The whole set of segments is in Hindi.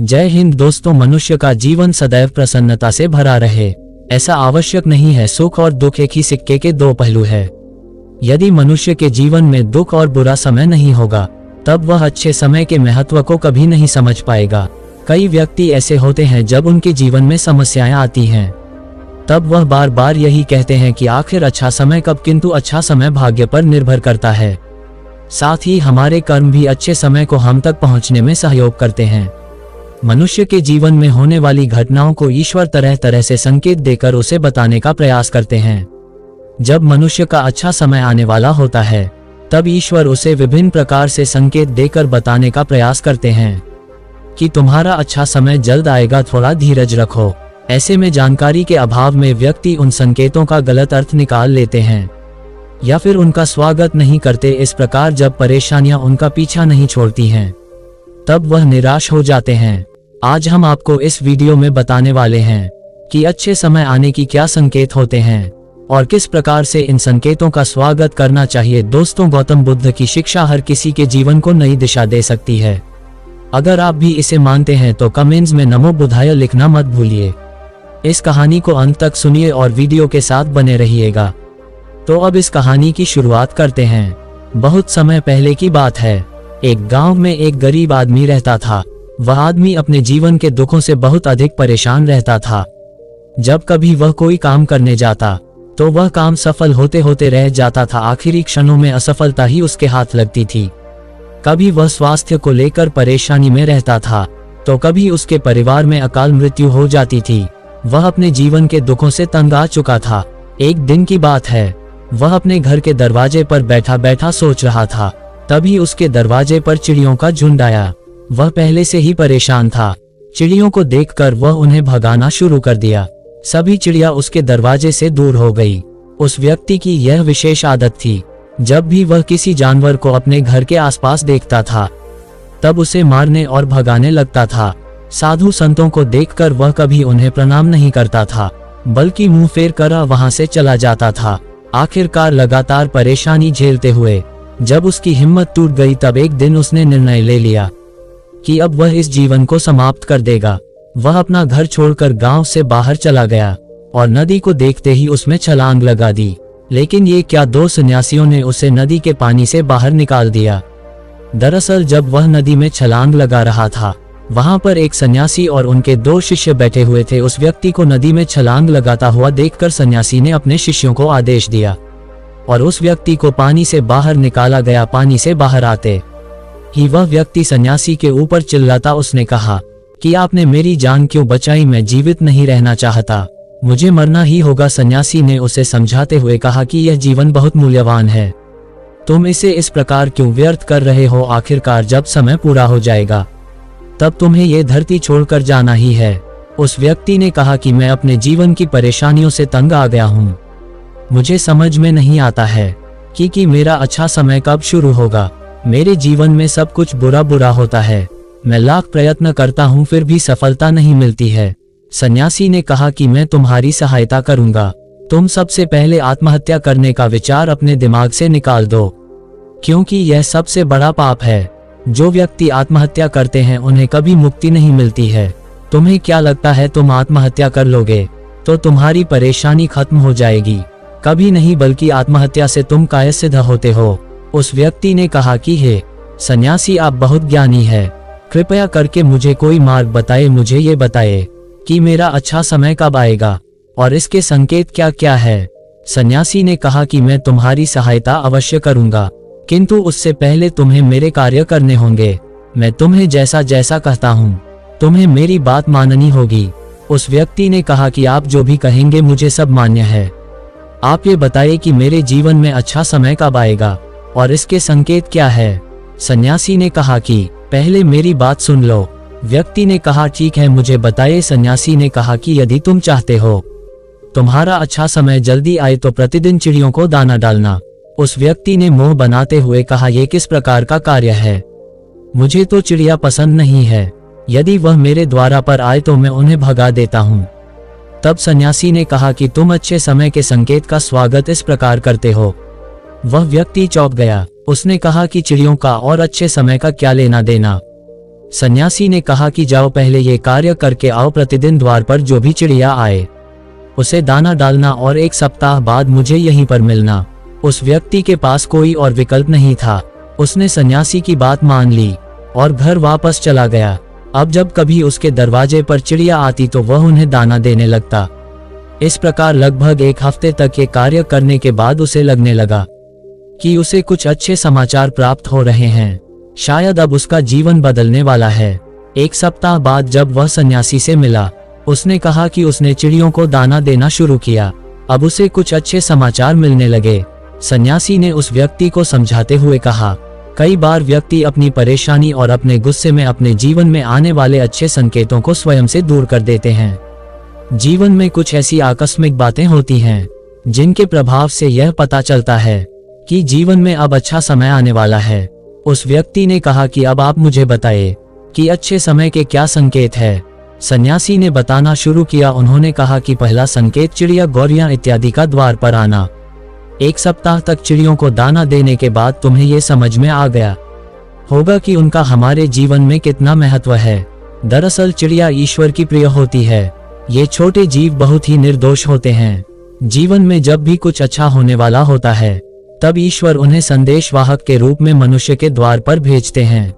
जय हिंद दोस्तों। मनुष्य का जीवन सदैव प्रसन्नता से भरा रहे, ऐसा आवश्यक नहीं है। सुख और दुख एक ही सिक्के के दो पहलू है। यदि मनुष्य के जीवन में दुख और बुरा समय नहीं होगा, तब वह अच्छे समय के महत्व को कभी नहीं समझ पाएगा। कई व्यक्ति ऐसे होते हैं, जब उनके जीवन में समस्याएं आती हैं, तब वह बार बार यही कहते हैं कि आखिर अच्छा समय कब, किंतु अच्छा समय भाग्य पर निर्भर करता है। साथ ही हमारे कर्म भी अच्छे समय को हम तक पहुंचने में सहयोग करते हैं। मनुष्य के जीवन में होने वाली घटनाओं को ईश्वर तरह तरह से संकेत देकर उसे बताने का प्रयास करते हैं। जब मनुष्य का अच्छा समय आने वाला होता है, तब ईश्वर उसे विभिन्न प्रकार से संकेत देकर बताने का प्रयास करते हैं कि तुम्हारा अच्छा समय जल्द आएगा, थोड़ा धीरज रखो। ऐसे में जानकारी के अभाव में व्यक्ति उन संकेतों का गलत अर्थ निकाल लेते हैं या फिर उनका स्वागत नहीं करते। इस प्रकार जब परेशानियां उनका पीछा नहीं छोड़ती हैं, तब वह निराश हो जाते हैं। आज हम आपको इस वीडियो में बताने वाले हैं कि अच्छे समय आने की क्या संकेत होते हैं और किस प्रकार से इन संकेतों का स्वागत करना चाहिए। दोस्तों, गौतम बुद्ध की शिक्षा हर किसी के जीवन को नई दिशा दे सकती है। अगर आप भी इसे मानते हैं तो कमेंट्स में नमो बुद्धाय लिखना मत भूलिए। इस कहानी को अंत तक सुनिए और वीडियो के साथ बने रहिएगा। तो अब इस कहानी की शुरुआत करते हैं। बहुत समय पहले की बात है। एक गांव में एक गरीब आदमी रहता था। वह आदमी अपने जीवन के दुखों से बहुत अधिक परेशान रहता था। जब कभी वह कोई काम करने जाता, तो वह काम सफल होते होते रह जाता था। आखिरी क्षणों में असफलता ही उसके हाथ लगती थी। कभी वह स्वास्थ्य को लेकर परेशानी में रहता था, तो कभी उसके परिवार में अकाल मृत्यु हो जाती थी। वह अपने जीवन के दुखों से तंग आ चुका था। एक दिन की बात है, वह अपने घर के दरवाजे पर बैठा बैठा सोच रहा था। तभी उसके दरवाजे पर चिड़ियों का झुंड आया। वह पहले से ही परेशान था। चिड़ियों को देखकर वह उन्हें भगाना शुरू कर दिया। सभी चिड़िया उसके दरवाजे से दूर हो गई। उस व्यक्ति की यह विशेष आदत थी, जब भी वह किसी जानवर को अपने घर के आसपास देखता था, तब उसे मारने और भगाने लगता था। साधु संतों को देखकर वह कभी उन्हें प्रणाम नहीं करता था, बल्कि मुंह फेर कर वहां से चला जाता था। आखिरकार लगातार परेशानी झेलते हुए जब उसकी हिम्मत टूट गई, तब एक दिन उसने निर्णय ले लिया कि अब वह इस जीवन को समाप्त कर देगा। वह अपना घर छोड़कर गांव से बाहर चला गया और नदी को देखते ही उसमें छलांग लगा दी। लेकिन ये क्या, दो सन्यासियों ने उसे नदी के पानी से बाहर निकाल दिया। दरअसल जब वह नदी में छलांग लगा रहा था, वहां पर एक सन्यासी और उनके दो शिष्य बैठे हुए थे। उस व्यक्ति को नदी में छलांग लगाता हुआ देखकर सन्यासी ने अपने शिष्यों को आदेश दिया और उस व्यक्ति को पानी से बाहर निकाला गया। पानी से बाहर आते ही वह व्यक्ति सन्यासी के ऊपर चिल्लाता। उसने कहा कि आपने मेरी जान क्यों बचाई, मैं जीवित नहीं रहना चाहता, मुझे मरना ही होगा। सन्यासी ने उसे समझाते हुए कहा कि यह जीवन बहुत मूल्यवान है, तुम इसे इस प्रकार क्यों व्यर्थ कर रहे हो। आखिरकार जब समय पूरा हो जाएगा, तब तुम्हें ये धरती छोड़कर जाना ही है। उस व्यक्ति ने कहा कि मैं अपने जीवन की परेशानियों से तंग आ गया हूँ। मुझे समझ में नहीं आता है कि मेरा अच्छा समय कब शुरू होगा। मेरे जीवन में सब कुछ बुरा बुरा होता है। मैं लाख प्रयत्न करता हूँ, फिर भी सफलता नहीं मिलती है। सन्यासी ने कहा कि मैं तुम्हारी सहायता करूंगा। तुम सबसे पहले आत्महत्या करने का विचार अपने दिमाग से निकाल दो, क्योंकि यह सबसे बड़ा पाप है। जो व्यक्ति आत्महत्या करते हैं, उन्हें कभी मुक्ति नहीं मिलती है। तुम्हें क्या लगता है तुम आत्महत्या कर लोगे तो तुम्हारी परेशानी खत्म हो जाएगी? कभी नहीं, बल्कि आत्महत्या से तुम कायसिद्ध होते हो। उस व्यक्ति ने कहा कि हे सन्यासी, आप बहुत ज्ञानी है, कृपया करके मुझे कोई मार्ग बताए। मुझे ये बताए कि मेरा अच्छा समय कब आएगा और इसके संकेत क्या क्या है। सन्यासी ने कहा कि मैं तुम्हारी सहायता अवश्य करूंगा, किंतु उससे पहले तुम्हें मेरे कार्य करने होंगे। मैं तुम्हें जैसा जैसा कहता हूँ, तुम्हें मेरी बात माननी होगी। उस व्यक्ति ने कहा कि आप जो भी कहेंगे मुझे सब मान्य है। आप ये बताइए कि मेरे जीवन में अच्छा समय कब आएगा और इसके संकेत क्या है। सन्यासी ने कहा कि पहले मेरी बात सुन लो। व्यक्ति ने कहा ठीक है, मुझे बताइए। सन्यासी ने कहा कि यदि तुम चाहते हो तुम्हारा अच्छा समय जल्दी आए, तो प्रतिदिन चिड़ियों को दाना डालना। उस व्यक्ति ने मुंह बनाते हुए कहा, यह किस प्रकार का कार्य है? मुझे तो चिड़िया पसंद नहीं है। यदि वह मेरे द्वार पर आए तो मैं उन्हें भगा देता हूँ। तब सन्यासी ने कहा कि तुम अच्छे समय के संकेत का स्वागत इस प्रकार करते हो। वह व्यक्ति चौंक गया। उसने कहा कि चिड़ियों का और अच्छे समय का क्या लेना देना। सन्यासी ने कहा कि जाओ पहले ये कार्य करके आओ, प्रतिदिन द्वार पर जो भी चिड़िया आए उसे दाना डालना और 1 सप्ताह बाद मुझे यहीं पर मिलना। उस व्यक्ति के पास कोई और विकल्प नहीं था। उसने सन्यासी की बात मान ली और घर वापस चला गया। अब जब कभी उसके दरवाजे पर चिड़िया आती तो वह उन्हें दाना देने लगता। इस प्रकार लगभग 1 हफ्ते तक ये कार्य करने के बाद उसे लगने लगा कि उसे कुछ अच्छे समाचार प्राप्त हो रहे हैं। शायद अब उसका जीवन बदलने वाला है। 1 सप्ताह बाद जब वह सन्यासी से मिला, उसने कहा कि उसने चिड़ियों को दाना देना शुरू किया। अब उसे कुछ अच्छे समाचार मिलने लगे। सन्यासी ने उस व्यक्ति को समझाते हुए कहा, कई बार व्यक्ति अपनी परेशानी और अपने गुस्से में अपने जीवन में आने वाले अच्छे संकेतों को स्वयं से दूर कर देते हैं। जीवन में कुछ ऐसी आकस्मिक बातें होती हैं जिनके प्रभाव से यह पता चलता है कि जीवन में अब अच्छा समय आने वाला है। उस व्यक्ति ने कहा कि अब आप मुझे बताइए कि अच्छे समय के क्या संकेत है। सन्यासी ने बताना शुरू किया। उन्होंने कहा कि पहला संकेत चिड़िया, गौरियां इत्यादि का द्वार पर आना। 1 सप्ताह तक चिड़ियों को दाना देने के बाद तुम्हें ये समझ में आ गया होगा कि उनका हमारे जीवन में कितना महत्व है। दरअसल चिड़िया ईश्वर की प्रिय होती है। ये छोटे जीव बहुत ही निर्दोष होते हैं। जीवन में जब भी कुछ अच्छा होने वाला होता है तब ईश्वर उन्हें संदेशवाहक के रूप में मनुष्य के द्वार पर भेजते हैं।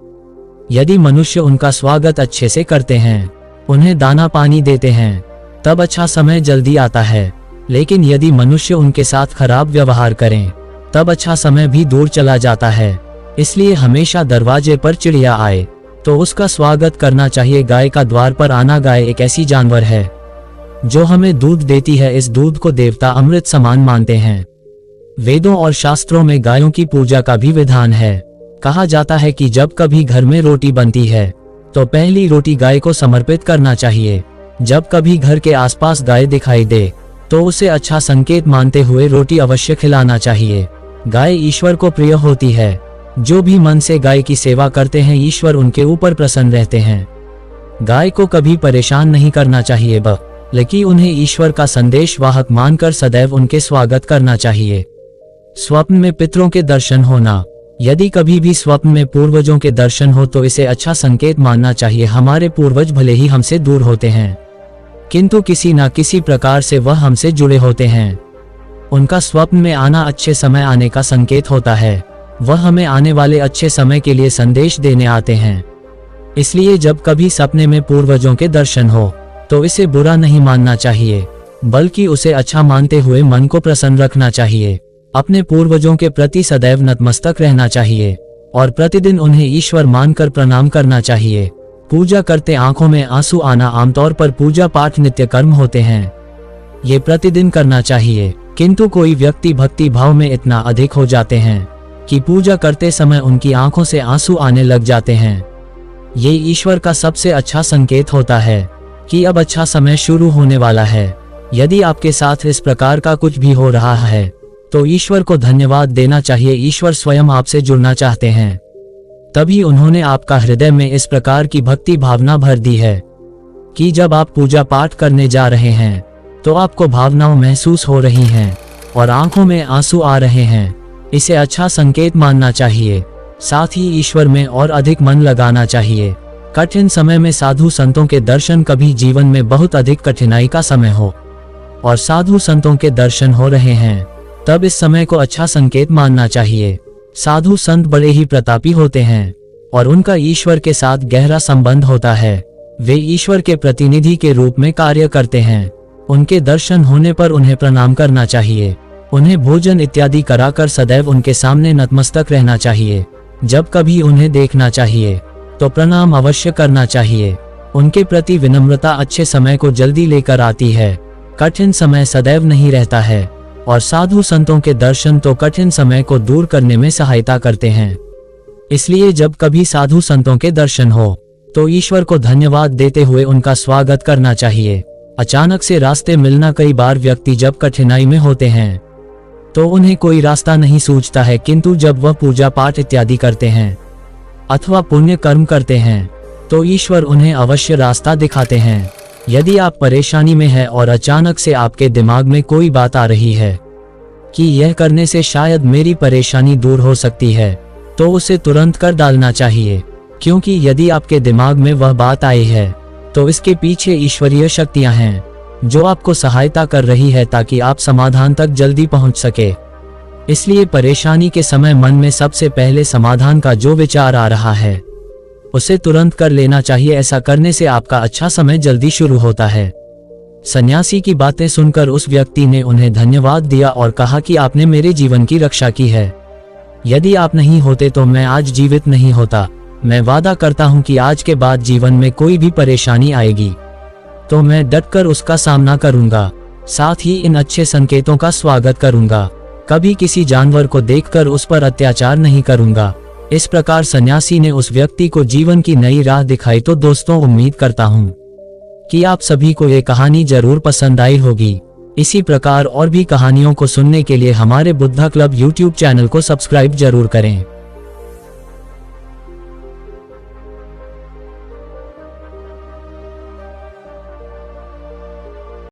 यदि मनुष्य उनका स्वागत अच्छे से करते हैं, उन्हें दाना पानी देते हैं, तब अच्छा समय जल्दी आता है। लेकिन यदि मनुष्य उनके साथ खराब व्यवहार करें, तब अच्छा समय भी दूर चला जाता है। इसलिए हमेशा दरवाजे पर चिड़िया आए तो उसका स्वागत करना चाहिए। गाय का द्वार पर आना। गाय एक ऐसी जानवर है जो हमें दूध देती है। इस दूध को देवता अमृत समान मानते हैं। वेदों और शास्त्रों में गायों की पूजा का भी विधान है। कहा जाता है कि जब कभी घर में रोटी बनती है तो पहली रोटी गाय को समर्पित करना चाहिए। जब कभी घर के आसपास गाय दिखाई दे तो उसे अच्छा संकेत मानते हुए रोटी अवश्य खिलाना चाहिए। गाय ईश्वर को प्रिय होती है। जो भी मन से गाय की सेवा करते हैं, ईश्वर उनके ऊपर प्रसन्न रहते हैं। गाय को कभी परेशान नहीं करना चाहिए, बल्कि उन्हें ईश्वर का संदेशवाहक मानकर सदैव उनके स्वागत करना चाहिए। स्वप्न में पितरों के दर्शन होना। यदि कभी भी स्वप्न में पूर्वजों के दर्शन हो तो इसे अच्छा संकेत मानना चाहिए। हमारे पूर्वज भले ही हमसे दूर होते हैं, किंतु किसी न किसी प्रकार से वह हमसे जुड़े होते हैं। उनका स्वप्न में आना अच्छे समय आने का संकेत होता है। वह हमें आने वाले अच्छे समय के लिए संदेश देने आते हैं। इसलिए जब कभी सपने में पूर्वजों के दर्शन हो तो इसे बुरा नहीं मानना चाहिए, बल्कि उसे अच्छा मानते हुए मन को प्रसन्न रखना चाहिए। अपने पूर्वजों के प्रति सदैव नतमस्तक रहना चाहिए और प्रतिदिन उन्हें ईश्वर मानकर प्रणाम करना चाहिए। पूजा करते आंखों में आंसू आना आमतौर पर पूजा पाठ नित्य कर्म होते हैं। ये प्रतिदिन करना चाहिए, किंतु कोई व्यक्ति भक्ति भाव में इतना अधिक हो जाते हैं कि पूजा करते समय उनकी आंखों से आंसू आने लग जाते हैं। ये ईश्वर का सबसे अच्छा संकेत होता है कि अब अच्छा समय शुरू होने वाला है। यदि आपके साथ इस प्रकार का कुछ भी हो रहा है तो ईश्वर को धन्यवाद देना चाहिए। ईश्वर स्वयं आपसे जुड़ना चाहते हैं, तभी उन्होंने आपका हृदय में इस प्रकार की भक्ति भावना भर दी है कि जब आप पूजा पाठ करने जा रहे हैं तो आपको भावनाओं महसूस हो रही हैं और आंखों में आंसू आ रहे हैं। इसे अच्छा संकेत मानना चाहिए। साथ ही ईश्वर में और अधिक मन लगाना चाहिए। कठिन समय में साधु संतों के दर्शन, कभी जीवन में बहुत अधिक कठिनाई का समय हो और साधु संतों के दर्शन हो रहे हैं, तब इस समय को अच्छा संकेत मानना चाहिए। साधु संत बड़े ही प्रतापी होते हैं और उनका ईश्वर के साथ गहरा संबंध होता है। वे ईश्वर के प्रतिनिधि के रूप में कार्य करते हैं। उनके दर्शन होने पर उन्हें प्रणाम करना चाहिए। उन्हें भोजन इत्यादि कराकर सदैव उनके सामने नतमस्तक रहना चाहिए। जब कभी उन्हें देखना चाहिए तो प्रणाम अवश्य करना चाहिए। उनके प्रति विनम्रता अच्छे समय को जल्दी लेकर आती है। कठिन समय सदैव नहीं रहता है और साधु संतों के दर्शन तो कठिन समय को दूर करने में सहायता करते हैं। इसलिए जब कभी साधु संतों के दर्शन हो तो ईश्वर को धन्यवाद देते हुए उनका स्वागत करना चाहिए। अचानक से रास्ते मिलना। कई बार व्यक्ति जब कठिनाई में होते हैं तो उन्हें कोई रास्ता नहीं सूझता है, किंतु जब वह पूजा पाठ इत्यादि करते हैं अथवा पुण्य कर्म करते हैं तो ईश्वर उन्हें अवश्य रास्ता दिखाते हैं। यदि आप परेशानी में हैं और अचानक से आपके दिमाग में कोई बात आ रही है कि यह करने से शायद मेरी परेशानी दूर हो सकती है, तो उसे तुरंत कर डालना चाहिए, क्योंकि यदि आपके दिमाग में वह बात आई है तो इसके पीछे ईश्वरीय शक्तियां हैं जो आपको सहायता कर रही है ताकि आप समाधान तक जल्दी पहुंच सके। इसलिए परेशानी के समय मन में सबसे पहले समाधान का जो विचार आ रहा है उसे तुरंत कर लेना चाहिए। ऐसा करने से आपका अच्छा समय जल्दी शुरू होता है। सन्यासी की बातें सुनकर उस व्यक्ति ने उन्हें धन्यवाद दिया और कहा कि आपने मेरे जीवन की रक्षा की है। यदि आप नहीं होते तो मैं आज जीवित नहीं होता। मैं वादा करता हूं कि आज के बाद जीवन में कोई भी परेशानी आएगी तो मैं डटकर उसका सामना करूंगा, साथ ही इन अच्छे संकेतों का स्वागत करूंगा। कभी किसी जानवर को देखकर उस पर अत्याचार नहीं करूंगा। इस प्रकार सन्यासी ने उस व्यक्ति को जीवन की नई राह दिखाई। तो दोस्तों, उम्मीद करता हूं कि आप सभी को ये कहानी जरूर पसंद आई होगी। इसी प्रकार और भी कहानियों को सुनने के लिए हमारे बुद्धा क्लब YouTube चैनल को सब्सक्राइब जरूर करें।